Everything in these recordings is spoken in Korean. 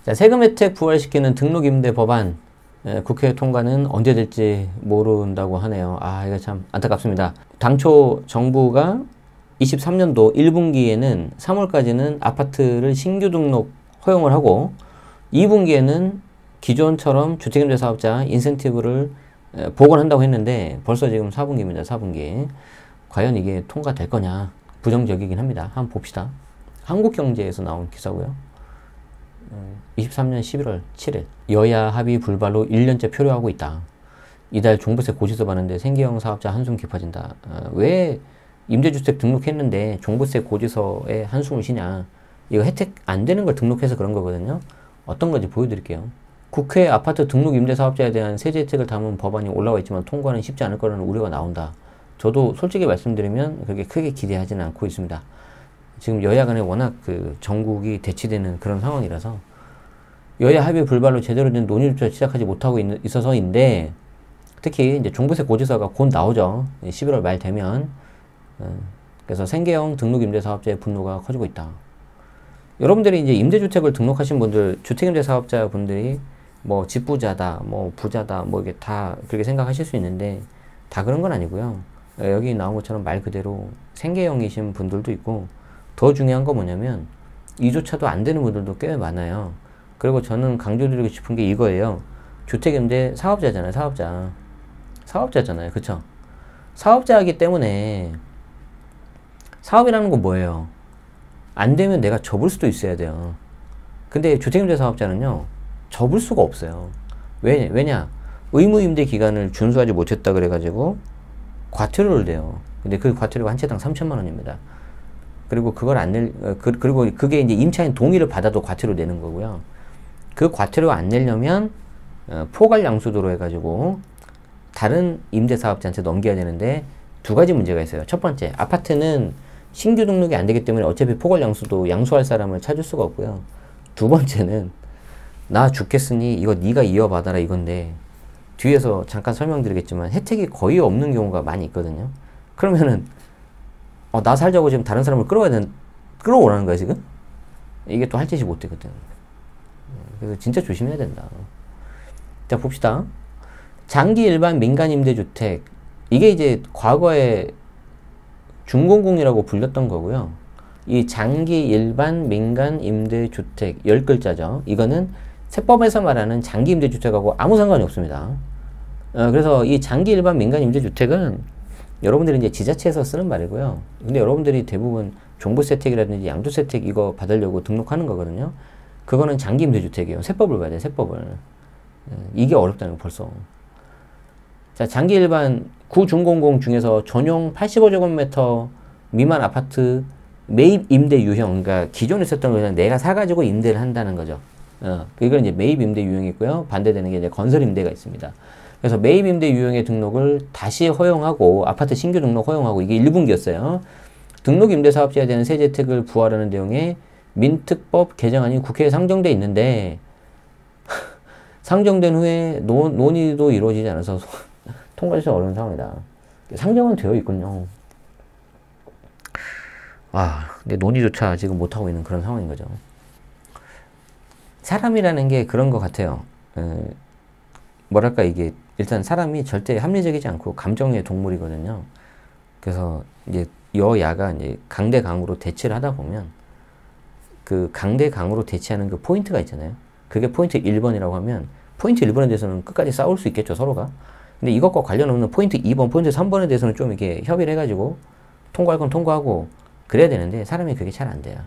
자, 세금 혜택 부활시키는 등록임대 법안 국회 통과는 언제 될지 모른다고 하네요. 아, 이거 참 안타깝습니다. 당초 정부가 23년도 1분기에는 3월까지는 아파트를 신규 등록 허용을 하고 2분기에는 기존처럼 주택임대 사업자 인센티브를 복원한다고 했는데 벌써 지금 4분기입니다. 4분기. 과연 이게 통과될 거냐? 부정적이긴 합니다. 한번 봅시다. 한국경제에서 나온 기사고요. 23년 11월 7일 여야 합의 불발로 1년째 표류하고 있다. 이달 종부세 고지서 받는데 생계형 사업자 한숨 깊어진다. 왜 임대주택 등록했는데 종부세 고지서에 한숨을 쉬냐. 이거 혜택 안 되는 걸 등록해서 그런 거거든요. 어떤 건지 보여드릴게요. 국회 아파트 등록 임대사업자에 대한 세제 혜택을 담은 법안이 올라와 있지만 통과는 쉽지 않을 거라는 우려가 나온다. 저도 솔직히 말씀드리면 그렇게 크게 기대하지는 않고 있습니다. 지금 여야 간에 워낙 그 전국이 대치되는 그런 상황이라서 여야 합의 불발로 제대로 된 논의조차 시작하지 못하고 있어서인데 특히 이제 종부세 고지서가 곧 나오죠. 11월 말 되면. 그래서 생계형 등록 임대사업자의 분노가 커지고 있다. 여러분들이 이제 임대주택을 등록하신 분들, 주택임대 사업자 분들이 뭐 집부자다, 뭐 부자다, 뭐 이게 다 그렇게 생각하실 수 있는데 다 그런 건 아니고요. 여기 나온 것처럼 말 그대로 생계형이신 분들도 있고 더 중요한 건 뭐냐면 이조차도 안 되는 분들도 꽤 많아요. 그리고 저는 강조드리고 싶은 게 이거예요. 주택임대 사업자잖아요. 사업자잖아요. 그쵸? 사업자이기 때문에 사업이라는 건 뭐예요? 안 되면 내가 접을 수도 있어야 돼요. 근데 주택임대 사업자는요. 접을 수가 없어요. 왜냐? 의무임대 기간을 준수하지 못했다 그래가지고 과태료를 내요. 근데 그 과태료가 한 채당 3천만 원입니다. 그리고 그걸 그리고 그게 이제 임차인 동의를 받아도 과태료 내는 거고요. 그 과태료 안 내려면 포괄 양수도로 해가지고 다른 임대사업자한테 넘겨야 되는데 두 가지 문제가 있어요. 첫 번째, 아파트는 신규 등록이 안 되기 때문에 어차피 포괄 양수도 양수할 사람을 찾을 수가 없고요. 두 번째는 나 죽겠으니 이거 네가 이어받아라 이건데 뒤에서 잠깐 설명드리겠지만 혜택이 거의 없는 경우가 많이 있거든요. 그러면은 나 살자고 지금 다른 사람을 끌어오라는 거야 지금? 이게 또 할 짓이 못 되거든. 그래서 진짜 조심해야 된다. 자, 봅시다. 장기 일반 민간 임대주택. 이게 이제 과거에 준공공이라고 불렸던 거고요. 이 장기 일반 민간 임대주택 10글자죠. 이거는 세법에서 말하는 장기 임대주택하고 아무 상관이 없습니다. 그래서 이 장기 일반 민간 임대주택은 여러분들이 이제 지자체에서 쓰는 말이고요. 근데 여러분들이 대부분 종부세 혜택이라든지 양도세 혜택 이거 받으려고 등록하는 거거든요. 그거는 장기 임대주택이에요. 세법을 봐야 돼, 세법을. 이게 어렵다는 거 벌써. 자, 장기 일반 구준공공 중에서 전용 85제곱미터 미만 아파트 매입 임대 유형, 그러니까 기존에 있었던 거 그냥 내가 사가지고 임대를 한다는 거죠. 이건 이제 매입 임대 유형이 있고요. 반대되는 게 이제 건설 임대가 있습니다. 그래서 매입 임대 유형의 등록을 다시 허용하고 아파트 신규 등록 허용하고 이게 1분기였어요. 등록 임대 사업자에 대한 세제 혜택을 부활하는 내용의 민특법 개정안이 국회에 상정돼 있는데 상정된 후에 논의도 이루어지지 않아서 통과되기 어려운 상황이다. 상정은 되어 있군요. 근데 논의조차 지금 못하고 있는 그런 상황인 거죠. 사람이라는 게 그런 것 같아요. 뭐랄까 이게 일단 사람이 절대 합리적이지 않고 감정의 동물이거든요. 그래서 이제 여야가 이제 강대강으로 대치를 하다 보면 그 강대강으로 대치하는 그 포인트가 있잖아요. 그게 포인트 1번이라고 하면 포인트 1번에 대해서는 끝까지 싸울 수 있겠죠, 서로가. 근데 이것과 관련 없는 포인트 2번, 포인트 3번에 대해서는 좀 이렇게 협의를 해가지고 통과할 건 통과하고 그래야 되는데 사람이 그게 잘 안 돼요.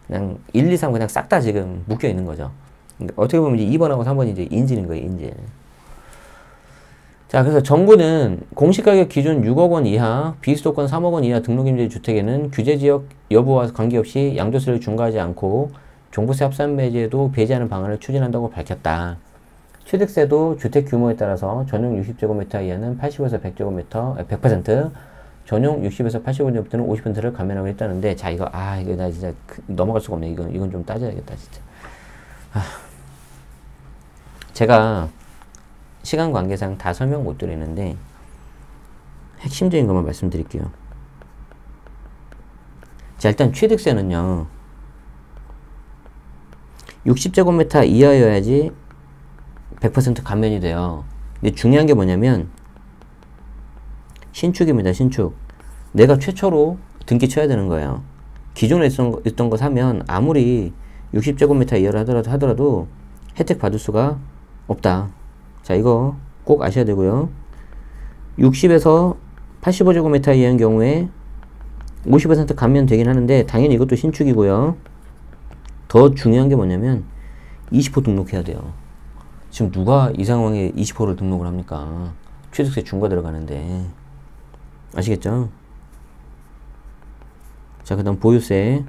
그냥 1, 2, 3 그냥 싹 다 지금 묶여 있는 거죠. 그러니까 어떻게 보면 이제 2번하고 3번이 이제 인질인 거예요, 인질. 자, 그래서 정부는 공시가격 기준 6억 원 이하, 비수도권 3억 원 이하 등록임대 주택에는 규제지역 여부와 관계없이 양도세를 중과하지 않고 종부세 합산 배제도 배제하는 방안을 추진한다고 밝혔다. 취득세도 주택 규모에 따라서 전용 60제곱미터 이하는 80에서 100제곱미터, 100%, 전용 60에서 85제곱미터는 50%를 감면하고 있다는데, 자, 이거 나 진짜 넘어갈 수가 없네. 이건 좀 따져야겠다, 진짜. 제가 시간 관계상 다 설명 못 드리는데 핵심적인 것만 말씀드릴게요. 자, 일단 취득세는요. 60제곱미터 이하여야지 100% 감면이 돼요. 근데 중요한 게 뭐냐면 신축입니다. 신축. 내가 최초로 등기 쳐야 되는 거예요. 기존에 있던 거 사면 아무리 60제곱미터 이하를 하더라도 혜택 받을 수가 없다. 자, 이거 꼭 아셔야 되고요. 60에서 85제곱미터 이하인 경우에 50% 감면 되긴 하는데 당연히 이것도 신축이고요. 더 중요한 게 뭐냐면 20호 등록해야 돼요. 지금 누가 이 상황에 20호를 등록을 합니까? 취득세 중과 들어가는데. 아시겠죠? 자, 그 다음 보유세.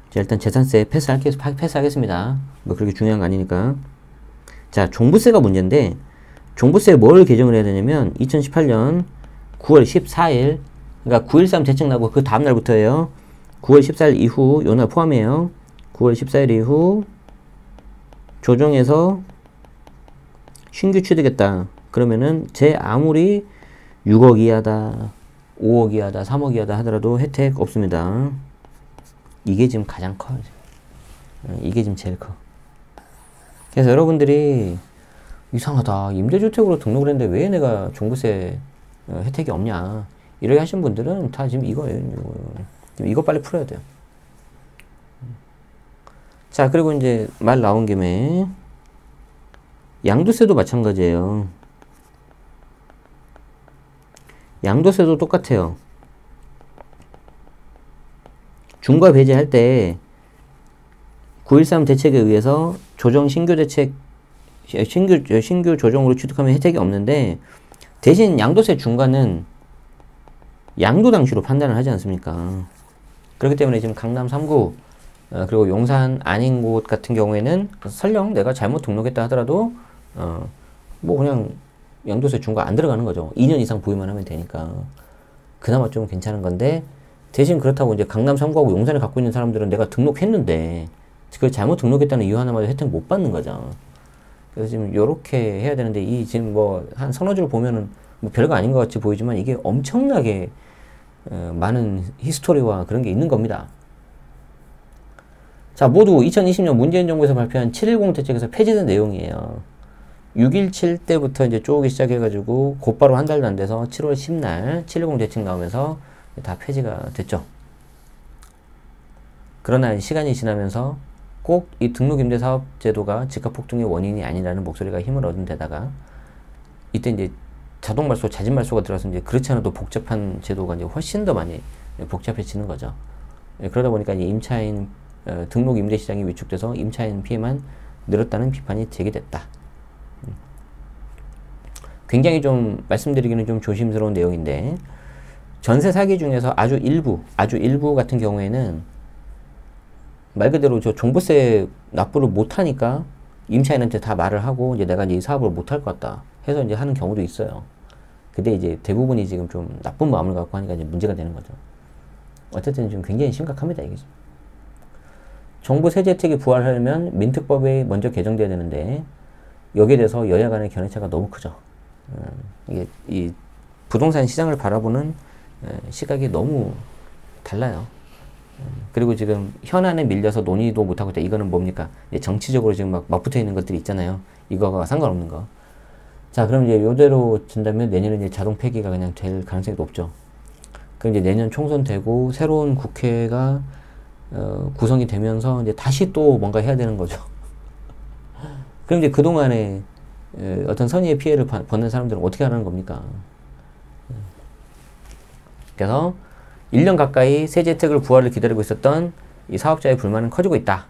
자, 일단 재산세 패스하겠습니다. 뭐 그렇게 중요한 거 아니니까. 자, 종부세가 문제인데, 종부세 뭘 개정을 해야 되냐면, 2018년 9월 14일, 그러니까 9.13 대책 나고 그 다음날부터예요. 9월 14일 이후, 요 날 포함해요. 9월 14일 이후, 조정해서 신규 취득했다. 그러면은, 제 아무리 6억 이하다, 5억 이하다, 3억 이하다 하더라도 혜택 없습니다. 이게 지금 가장 커요. 이게 지금 제일 커. 그래서 여러분들이 이상하다. 임대주택으로 등록을 했는데 왜 내가 종부세 혜택이 없냐. 이렇게 하신 분들은 다 지금 이거예요. 이거 빨리 풀어야 돼요. 자, 그리고 이제 말 나온 김에 양도세도 마찬가지예요. 양도세도 똑같아요. 중과 배제할 때 9.13 대책에 의해서 조정 신규 대책 신규 조정으로 취득하면 혜택이 없는데 대신 양도세 중과는 양도당시로 판단을 하지 않습니까? 그렇기 때문에 지금 강남 3구 그리고 용산 아닌 곳 같은 경우에는 설령 내가 잘못 등록했다 하더라도 뭐 그냥 양도세 중과 안 들어가는 거죠. 2년 이상 보유만 하면 되니까 그나마 좀 괜찮은 건데 대신 그렇다고 이제 강남 3구하고 용산을 갖고 있는 사람들은 내가 등록했는데 그걸 잘못 등록했다는 이유 하나마저 혜택 못 받는 거죠. 그래서 지금 요렇게 해야 되는데 이 지금 뭐 한 서너 줄 보면은 뭐 별거 아닌 것 같이 보이지만 이게 엄청나게 많은 히스토리와 그런 게 있는 겁니다. 자, 모두 2020년 문재인 정부에서 발표한 710 대책에서 폐지된 내용이에요. 6.17 때부터 이제 쪼기 시작해가지고 곧바로 한 달도 안 돼서 7월 10날 710 대책 나오면서 다 폐지가 됐죠. 그러나 시간이 지나면서 꼭 이 등록임대사업제도가 집값폭등의 원인이 아니라는 목소리가 힘을 얻은 데다가 이때 이제 자동말소, 자진말소가 들어서 이제 그렇지 않아도 복잡한 제도가 이제 훨씬 더 많이 복잡해지는 거죠. 그러다 보니까 이제 임차인 등록 임대 시장이 위축돼서 임차인 피해만 늘었다는 비판이 제기됐다. 굉장히 좀 말씀드리기는 좀 조심스러운 내용인데 전세 사기 중에서 아주 일부 같은 경우에는 말 그대로 저 종부세 납부를 못하니까 임차인한테 다 말을 하고 이제 내가 이제 이 사업을 못할 것 같다 해서 이제 하는 경우도 있어요. 근데 이제 대부분이 지금 좀 나쁜 마음을 갖고 하니까 이제 문제가 되는 거죠. 어쨌든 좀 굉장히 심각합니다, 이게. 정부 세제 혜택이 부활하려면 민특법이 먼저 개정돼야 되는데 여기에 대해서 여야 간의 견해차가 너무 크죠. 이게 이 부동산 시장을 바라보는 시각이 너무 달라요. 그리고 지금 현안에 밀려서 논의도 못하고 있다. 이거는 뭡니까? 정치적으로 지금 막 맞붙어 있는 것들이 있잖아요. 이거가 상관없는 거. 자, 그럼 이제 요대로 된다면 내년에 이제 자동 폐기가 그냥 될 가능성이 높죠. 그럼 이제 내년 총선 되고 새로운 국회가 구성이 되면서 이제 다시 또 뭔가 해야 되는 거죠. 그럼 이제 그동안에 어떤 선의의 피해를 받는 사람들은 어떻게 하라는 겁니까? 그래서 1년 가까이 세제 혜택을 부활을 기다리고 있었던 이 사업자의 불만은 커지고 있다.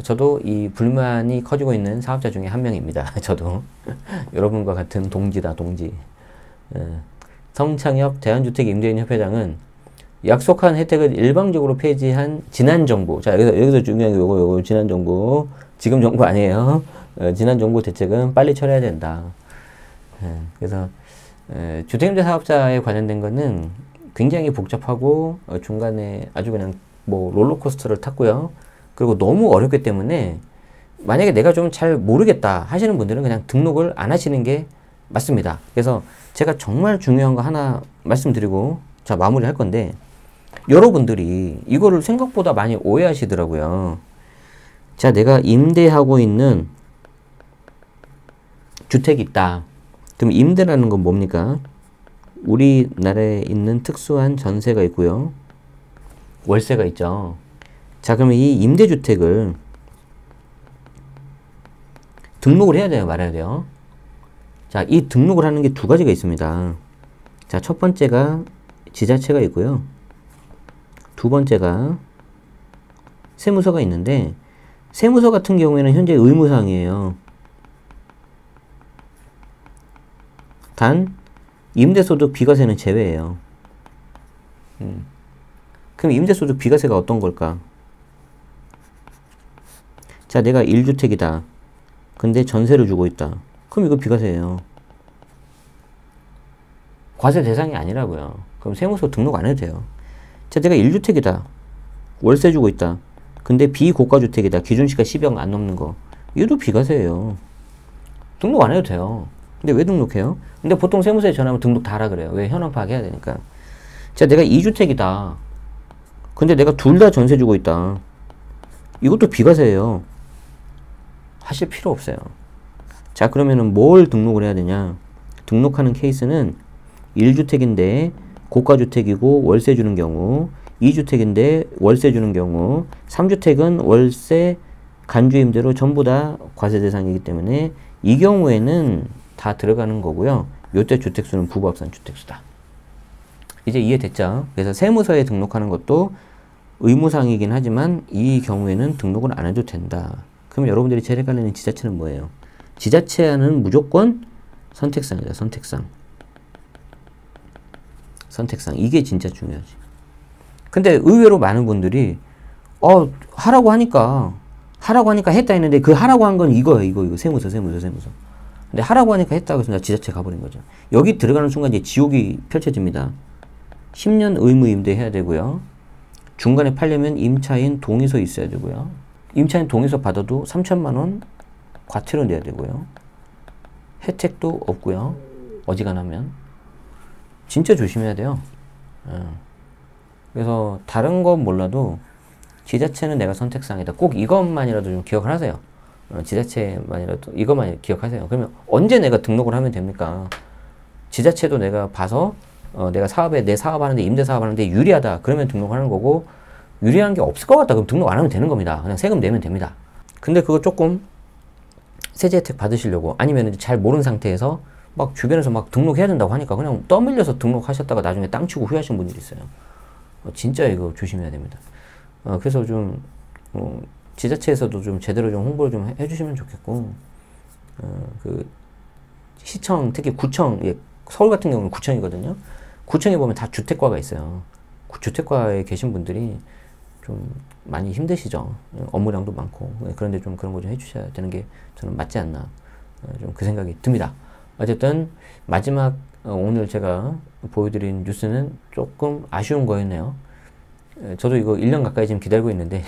저도 이 불만이 커지고 있는 사업자 중에 한 명입니다. 저도 여러분과 같은 동지다, 동지. 성창엽 대한주택임대인협회장은 약속한 혜택을 일방적으로 폐지한 지난 정부. 자, 여기서 중요한 게 요거 지난 정부. 지금 정부 아니에요. 지난 정부 대책은 빨리 처리해야 된다. 그래서 주택임대 사업자에 관련된 거는 굉장히 복잡하고 중간에 아주 그냥 뭐 롤러코스터를 탔고요. 그리고 너무 어렵기 때문에 만약에 내가 좀 잘 모르겠다 하시는 분들은 그냥 등록을 안 하시는 게 맞습니다. 그래서 제가 정말 중요한 거 하나 말씀드리고 자 마무리 할 건데 여러분들이 이거를 생각보다 많이 오해하시더라고요. 자, 내가 임대하고 있는 주택이 있다. 그럼 임대라는 건 뭡니까? 우리나라에 있는 특수한 전세가 있고요. 월세가 있죠. 자, 그러면 이 임대주택을 등록을 해야 돼요, 말아야 돼요? 자, 이 등록을 하는 게 두 가지가 있습니다. 자, 첫 번째가 지자체가 있고요. 두 번째가 세무서가 있는데, 세무서 같은 경우에는 현재 의무사항이에요. 단, 임대소득 비과세는 제외예요. 그럼 임대소득 비과세가 어떤 걸까? 자, 내가 1주택이다. 근데 전세를 주고 있다. 그럼 이거 비과세예요. 과세 대상이 아니라고요. 그럼 세무서 등록 안 해도 돼요. 자, 내가 1주택이다. 월세 주고 있다. 근데 비고가주택이다. 기준시가 10억 안 넘는 거. 이것도 비과세예요. 등록 안 해도 돼요. 근데 왜 등록해요? 근데 보통 세무서에 전화하면 등록 다 하라 그래요. 왜? 현황 파악해야 되니까. 자, 내가 2주택이다. 근데 내가 둘 다 전세 주고 있다. 이것도 비과세예요. 하실 필요 없어요. 자, 그러면은 뭘 등록을 해야 되냐? 등록하는 케이스는 1주택인데 고가주택이고 월세 주는 경우, 2주택인데 월세 주는 경우, 3주택은 월세, 간주임대로 전부 다 과세 대상이기 때문에 이 경우에는 다 들어가는 거고요. 요때 주택수는 부부합산 주택수다. 이제 이해됐죠? 그래서 세무서에 등록하는 것도 의무사항이긴 하지만 이 경우에는 등록을 안 해도 된다. 그럼 여러분들이 제일 헷갈리는 지자체는 뭐예요? 지자체는 무조건 선택상이다. 선택상. 선택상. 이게 진짜 중요하지. 근데 의외로 많은 분들이 하라고 하니까 했다 했는데 그 하라고 한 건 이거예요. 이거 세무서. 근데 하라고 하니까 했다 그래서 나 지자체 가버린 거죠. 여기 들어가는 순간 이제 지옥이 펼쳐집니다. 10년 의무 임대해야 되고요. 중간에 팔려면 임차인 동의서 있어야 되고요. 임차인 동의서 받아도 3천만 원 과태료 내야 되고요. 혜택도 없고요. 어지간하면. 진짜 조심해야 돼요. 그래서 다른 건 몰라도 지자체는 내가 선택상이다. 꼭 이것만이라도 좀 기억을 하세요. 지자체만이라도 이것만 기억하세요. 그러면 언제 내가 등록을 하면 됩니까? 지자체도 내가 봐서 내가 내 사업하는데 임대 사업하는데 유리하다. 그러면 등록하는 거고 유리한 게 없을 것 같다. 그럼 등록 안 하면 되는 겁니다. 그냥 세금 내면 됩니다. 근데 그거 조금 세제 혜택 받으시려고 아니면 잘 모르는 상태에서 막 주변에서 막 등록해야 된다고 하니까 그냥 떠밀려서 등록하셨다가 나중에 땅 치고 후회하시는 분들이 있어요. 진짜 이거 조심해야 됩니다. 그래서 좀 지자체에서도 좀 제대로 좀 홍보를 좀 해주시면 좋겠고 그 시청 특히 구청 서울 같은 경우는 구청이거든요. 구청에 보면 다 주택과가 있어요. 주택과에 계신 분들이 좀 많이 힘드시죠. 업무량도 많고 그런데 좀 그런 거 좀 해주셔야 되는 게 저는 맞지 않나 좀 그 생각이 듭니다. 어쨌든 마지막 오늘 제가 보여드린 뉴스는 조금 아쉬운 거였네요. 저도 이거 1년 가까이 지금 기다리고 있는데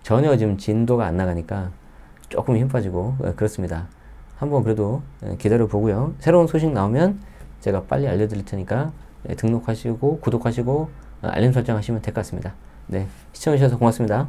전혀 지금 진도가 안 나가니까 조금 힘 빠지고 그렇습니다. 한번 그래도 기다려 보고요. 새로운 소식 나오면 제가 빨리 알려드릴 테니까 등록하시고 구독하시고 알림 설정하시면 될 것 같습니다. 네, 시청해주셔서 고맙습니다.